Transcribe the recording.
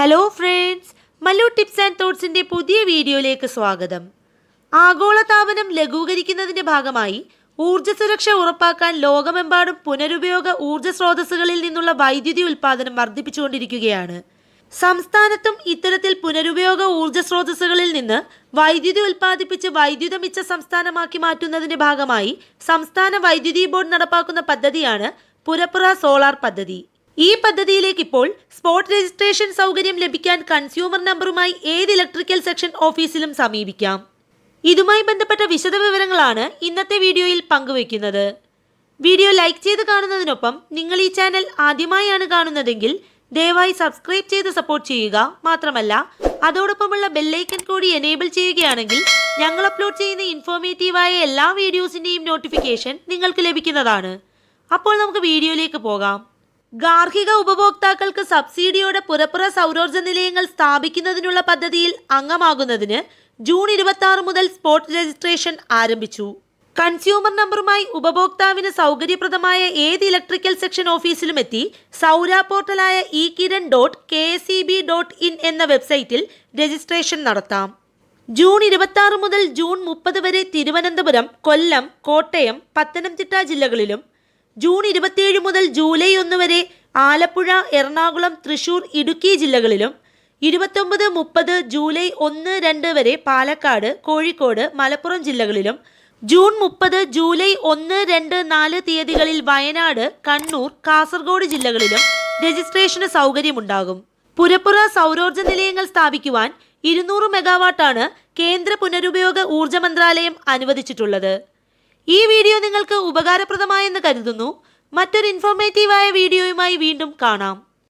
Hello friends, Mallu tips and തോട്ട്സിൻ്റെ പുതിയ വീഡിയോയിലേക്ക് സ്വാഗതം. ആഗോളതാപനം ലഘൂകരിക്കുന്നതിൻ്റെ ഭാഗമായി ഊർജ്ജ സുരക്ഷ ഉറപ്പാക്കാൻ ലോകമെമ്പാടും പുനരുപയോഗ ഊർജ്ജ സ്രോതസ്സുകളിൽ നിന്നുള്ള വൈദ്യുതി ഉൽപ്പാദനം വർദ്ധിപ്പിച്ചുകൊണ്ടിരിക്കുകയാണ്. സംസ്ഥാനത്തും ഇത്തരത്തിൽ പുനരുപയോഗ ഊർജ്ജ സ്രോതസ്സുകളിൽ നിന്ന് വൈദ്യുതി ഉൽപ്പാദിപ്പിച്ച് വൈദ്യുത മിച്ച സംസ്ഥാനമാക്കി മാറ്റുന്നതിൻ്റെ ഭാഗമായി സംസ്ഥാന വൈദ്യുതി ബോർഡ് നടപ്പാക്കുന്ന പദ്ധതിയാണ് പുരപ്പുറ സോളാർ പദ്ധതി. ഈ പദ്ധതിയിലേക്ക് ഇപ്പോൾ സ്പോട്ട് രജിസ്ട്രേഷൻ സൗകര്യം ലഭിക്കാൻ കൺസ്യൂമർ നമ്പറുമായി ഏത് ഇലക്ട്രിക്കൽ സെക്ഷൻ ഓഫീസിലും സമീപിക്കാം. ഇതുമായി ബന്ധപ്പെട്ട വിശദവിവരങ്ങളാണ് ഇന്നത്തെ വീഡിയോയിൽ പങ്കുവയ്ക്കുന്നത്. വീഡിയോ ലൈക്ക് ചെയ്ത് കാണുന്നതിനൊപ്പം നിങ്ങൾ ഈ ചാനൽ ആദ്യമായാണ് കാണുന്നതെങ്കിൽ ദയവായി സബ്സ്ക്രൈബ് ചെയ്ത് സപ്പോർട്ട് ചെയ്യുക. മാത്രമല്ല അതോടൊപ്പമുള്ള ബെല്ലൈക്കൺ കൂടി എനേബിൾ ചെയ്യുകയാണെങ്കിൽ ഞങ്ങൾ അപ്ലോഡ് ചെയ്യുന്ന ഇൻഫോർമേറ്റീവായ എല്ലാ വീഡിയോസിൻ്റെയും നോട്ടിഫിക്കേഷൻ നിങ്ങൾക്ക് ലഭിക്കുന്നതാണ്. അപ്പോൾ നമുക്ക് വീഡിയോയിലേക്ക് പോകാം. ഗാർഹിക ഉപഭോക്താക്കൾക്ക് സബ്സിഡിയോടെ പുരപ്പുറ സൗരോർജ്ജ നിലയങ്ങൾ സ്ഥാപിക്കുന്നതിനുള്ള പദ്ധതിയിൽ അംഗമാകുന്നതിന് ജൂൺ 26 മുതൽ സ്പോട്ട് രജിസ്ട്രേഷൻ ആരംഭിച്ചു. കൺസ്യൂമർ നമ്പറുമായി ഉപഭോക്താവിന് സൗകര്യപ്രദമായ ഏത് ഇലക്ട്രിക്കൽ സെക്ഷൻ ഓഫീസിലും എത്തി സൗര പോർട്ടലായ KSEB.in എന്ന വെബ്സൈറ്റിൽ രജിസ്ട്രേഷൻ നടത്താം. ജൂൺ 26 മുതൽ ജൂൺ 30 വരെ തിരുവനന്തപുരം, കൊല്ലം, കോട്ടയം, പത്തനംതിട്ട ജില്ലകളിലും ജൂൺ 27 മുതൽ ജൂലൈ 1 വരെ ആലപ്പുഴ, എറണാകുളം, തൃശൂർ, ഇടുക്കി ജില്ലകളിലും 29, 30 ജൂലൈ 1, 2 വരെ പാലക്കാട്, കോഴിക്കോട്, മലപ്പുറം ജില്ലകളിലും ജൂൺ 30, ജൂലൈ 1, 2, 4 തീയതികളിൽ വയനാട്, കണ്ണൂർ, കാസർഗോഡ് ജില്ലകളിലും രജിസ്ട്രേഷന് സൗകര്യമുണ്ടാകും. പുരപ്പുറ സൗരോർജ്ജ നിലയങ്ങൾ സ്ഥാപിക്കുവാൻ 200 മെഗാവാട്ടാണ് കേന്ദ്ര പുനരുപയോഗ ഊർജ്ജ മന്ത്രാലയം അനുവദിച്ചിട്ടുള്ളത്. ഈ വീഡിയോ നിങ്ങൾക്ക് ഉപകാരപ്രദമായെന്ന് കരുതുന്നു. മറ്റൊരു ഇൻഫോർമേറ്റീവായ വീഡിയോയുമായി വീണ്ടും കാണാം.